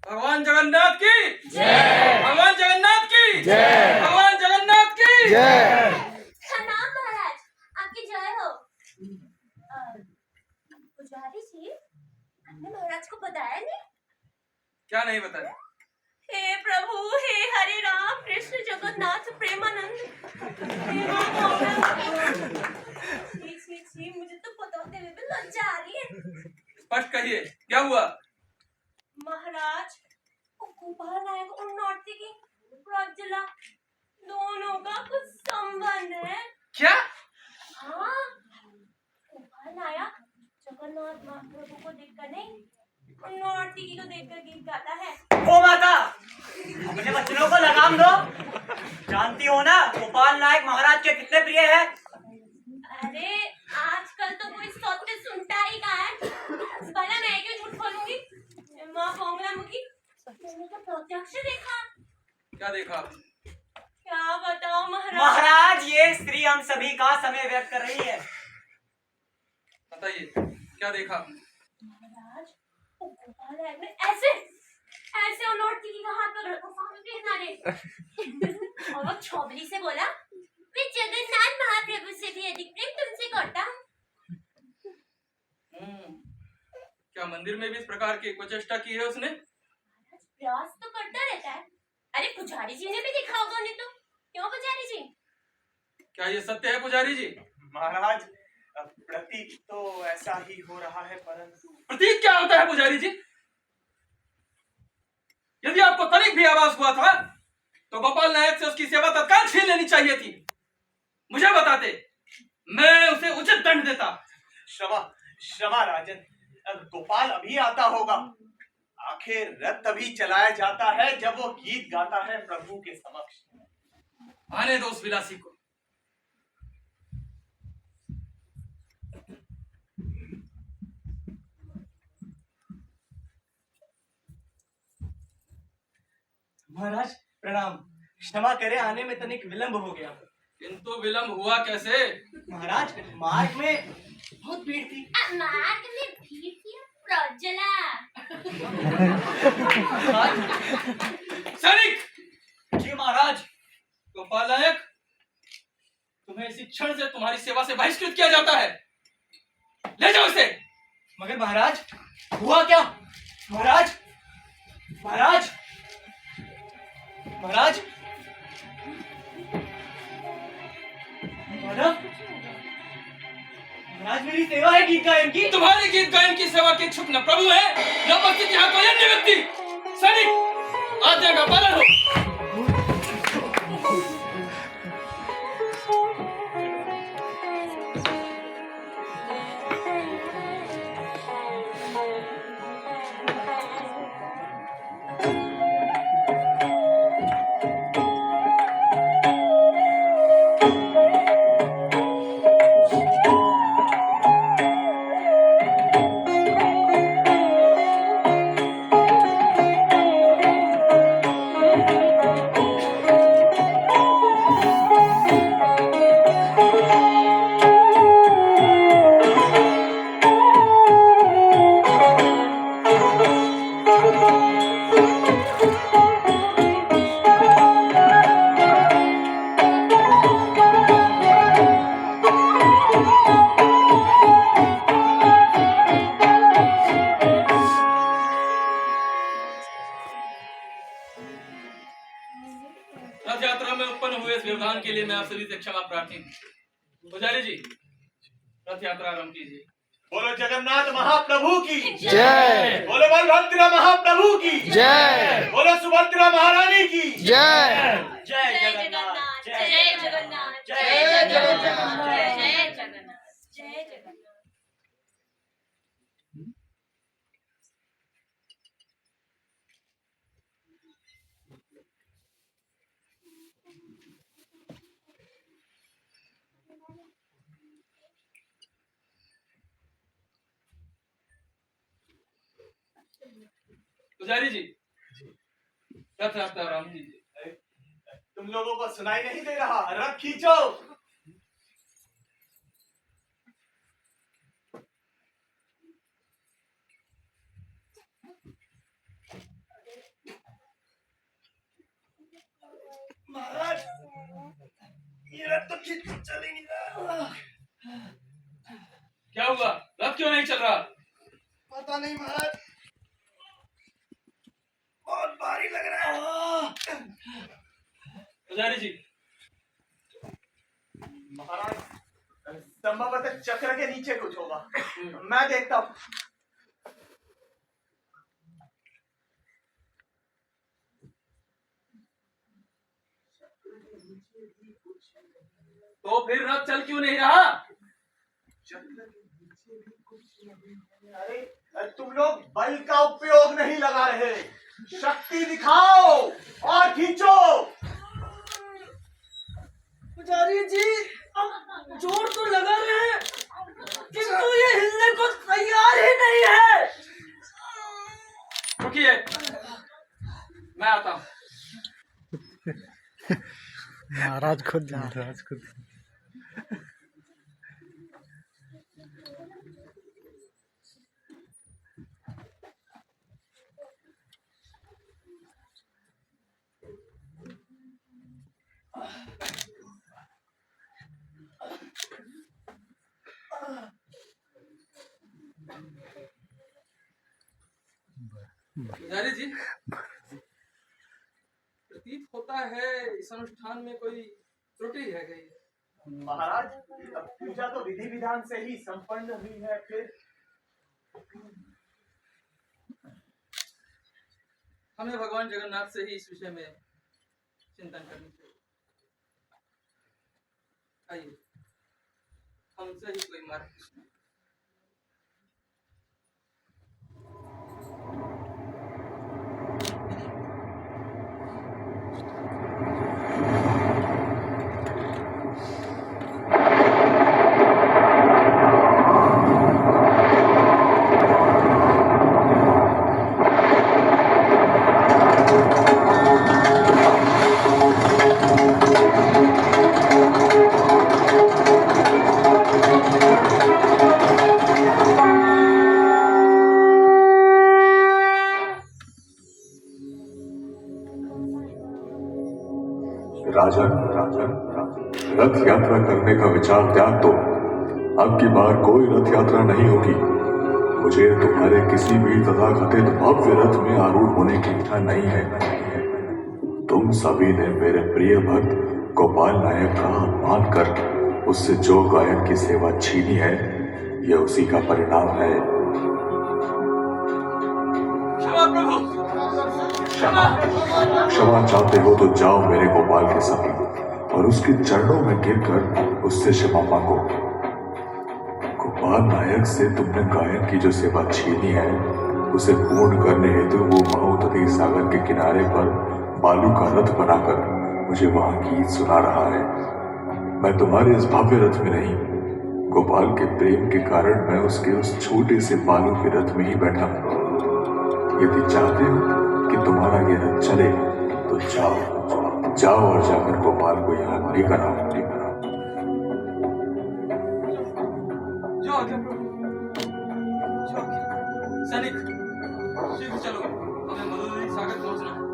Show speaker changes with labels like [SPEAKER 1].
[SPEAKER 1] भगवान जगन्नाथ की
[SPEAKER 2] जय।
[SPEAKER 1] भगवान जगन्नाथ की
[SPEAKER 2] जय।
[SPEAKER 1] भगवान जगन्नाथ की
[SPEAKER 2] जय।
[SPEAKER 3] प्रणाम महाराज, आपकी जय हो। पुजारी जी, आपने महाराज को बताया नहीं?
[SPEAKER 1] क्या नहीं बताया?
[SPEAKER 3] हे प्रभु, हे हरे राम कृष्ण जगन्नाथ प्रेमानंद, हे राम। छी, मुझे तो बताते हुए भी लज्जा आ रही है।
[SPEAKER 1] स्पष्ट कहिए, क्या हुआ?
[SPEAKER 3] महाराज, गोपाल नायक और नौटंकी प्रज्वला दोनों का कुछ संबंध है।
[SPEAKER 1] क्या?
[SPEAKER 3] हाँ, गोपाल नायक जगन्नाथ महाप्रभु को देखकर नहीं, नौटंकी को देखकर गीत गाता है।
[SPEAKER 4] ओ माता, अपने बच्चों को लगाम दो। जानती हो ना गोपाल नायक महाराज के कितने प्रिय हैं।
[SPEAKER 3] अरे आजकल तो कोई सत्य सुनता ही कहाँ है। भला मैं क्यों झूठ बोलूंगी? माँ कोमला मुखी, मैंने तो प्रत्यक्ष देखा।
[SPEAKER 1] क्या देखा?
[SPEAKER 3] क्या बताओ महाराज?
[SPEAKER 4] महाराज, ये स्त्री हम सभी का समय व्यर्थ कर रही है।
[SPEAKER 1] बताइए, क्या देखा?
[SPEAKER 3] महाराज, वो गोपाल नायक ने ऐसे ऐसे नौटंकी का हाथ पकड़ कर सामने के किनारे और वो छोबली से बोला, मैं जगन्नाथ महाप्रभु से भी अधिक प्रेम तुमसे करता हूँ।
[SPEAKER 1] क्या मंदिर में भी इस प्रकार की कुचेष्टा की है उसने?
[SPEAKER 3] महाराज, प्रयास तो करता रहता है। अरे पुजारी जी ने भी देखा होगा नहीं तो? क्यों पुजारी जी?
[SPEAKER 1] क्या ये सत्य है पुजारी जी?
[SPEAKER 5] महाराज, प्रतीक तो ऐसा ही हो रहा है, परंतु
[SPEAKER 1] प्रतीक क्या होता है पुजारी जी? यदि आपको तनिक भी आवाज हुआ था तो गोपाल नायक से उसकी सेवा तत्काल छीन लेनी चाहिए थी। मुझे बताते, मैं उसे उचित दंड देता।
[SPEAKER 5] क्षमा क्षमा राजन, गोपाल अभी आता होगा। आखिर रथ तभी चलाया जाता है जब वो गीत गाता है प्रभु के समक्ष।
[SPEAKER 1] आने दो उस विलासी को।
[SPEAKER 4] महाराज प्रणाम। क्षमा करें, आने में तनिक विलंब हो गया।
[SPEAKER 1] किंतु विलंब हुआ कैसे?
[SPEAKER 4] महाराज, मार्ग में बहुत भीड़ थी।
[SPEAKER 3] मार्ग में भीड़ थी प्रज्वला।
[SPEAKER 1] सैनिक!
[SPEAKER 4] जी महाराज।
[SPEAKER 1] गोपाल नायक, तुम्हें इसी क्षण से तुम्हारी सेवा से बहिष्कृत किया जाता है। ले जाओ इसे।
[SPEAKER 4] मगर महाराज, हुआ क्या? महाराज, महाराज, महाराज, महाराज, महाराज, मेरी सेवा है गीत गायन की।
[SPEAKER 1] तुम्हारे गीत गायन की सेवा के इच्छुक न प्रभु है न उपस्थित यहाँ कोई अन्य व्यक्ति। सैनिक, आज्ञा का पालन हो। रथ यात्रा में उत्पन्न हुए इस व्यवधान के लिए मैं आप सभी से क्षमा प्रार्थी हूँ। पुजारी जी, रथ यात्रा आरंभ कीजिए।
[SPEAKER 5] बोलो जगन्नाथ महाप्रभु की
[SPEAKER 2] जय।
[SPEAKER 5] बोलो बलभद्र महाप्रभु की
[SPEAKER 2] जय।
[SPEAKER 5] बोलो सुभद्रा महारानी की
[SPEAKER 2] जय।
[SPEAKER 4] जय
[SPEAKER 3] जय
[SPEAKER 4] जगन्नाथ,
[SPEAKER 3] जगन्नाथ, जय जगन्नाथ,
[SPEAKER 4] जय
[SPEAKER 2] जगन्नाथ,
[SPEAKER 3] जय जगन्नाथ, जय जगन्नाथ।
[SPEAKER 1] पुजारी जी, रथ यात्रा आरंभ कीजिए।
[SPEAKER 5] तुम लोगों को सुनाई नहीं दे रहा? रथ खींचो। तो चल ही नहीं रहा।
[SPEAKER 1] क्या हुआ? रथ क्यों नहीं चल रहा?
[SPEAKER 5] पता नहीं महाराज, बहुत भारी लग रहा है।
[SPEAKER 1] पुजारी जी,
[SPEAKER 5] महाराज, संभवतः चक्र के नीचे कुछ होगा। मैं देखता हूँ।
[SPEAKER 1] तो फिर रथ चल क्यों नहीं रहा?
[SPEAKER 5] चक्र के नीचे भी कुछ नहीं है। अरे तुम लोग बल का उपयोग नहीं लगा रहे। शक्ति दिखाओ और खींचो।
[SPEAKER 4] पुजारी जी, अब जोर तो लगा रहे हैं, किंतु ये हिलने को तैयार ही नहीं है।
[SPEAKER 1] रुकिए, मैं आता हूँ।
[SPEAKER 2] महाराज खुद
[SPEAKER 1] पुजारी जी, प्रतीत होता है इस अनुष्ठान में कोई त्रुटि है गई।
[SPEAKER 5] महाराज, पूजा तो विधि विधान से ही संपन्न हुई है। फिर
[SPEAKER 1] हमें भगवान जगन्नाथ से ही इस विषय में चिंतन करनी चाहिए। आइए, हमसे ही कोई मार्ग पूछना।
[SPEAKER 6] राजन, रथ यात्रा करने का विचार त्याग दो। अब की बार कोई रथ यात्रा नहीं होगी। मुझे तुम्हारे किसी भी तथाकथित भव्य रथ में आरूढ़ होने की इच्छा नहीं है। तुम सभी ने मेरे प्रिय भक्त गोपाल नायक का अपमान कर उससे जो गायन की सेवा छीनी है, यह उसी का परिणाम है।
[SPEAKER 1] क्षमा प्रभु,
[SPEAKER 6] क्षमा चाहते हो तो जाओ मेरे गोपाल के समीप और उसके चरणों में गिरकर उससे क्षमा मांगो। गोपाल नायक से तुमने गायन की जो सेवा छीनी है, उसे पूर्ण करने हेतु वो महोदधि सागर के किनारे पर बालू का रथ बनाकर मुझे वहां गीत सुना रहा है। मैं तुम्हारे इस भव्य रथ में नहीं, गोपाल के प्रेम के कारण मैं उसके उस छोटे से बालू के रथ में ही बैठा हूं। यदि चाहते हो कि तुम्हारा ये रथ चले तो जाओ और जाकर गोपाल को यहाँ लेकर आओ।
[SPEAKER 1] जो आज्ञा प्रभु, जो आज्ञा। सैनिक, शीघ्र चलो, हमें मधुदरी सागर पहुंचना है।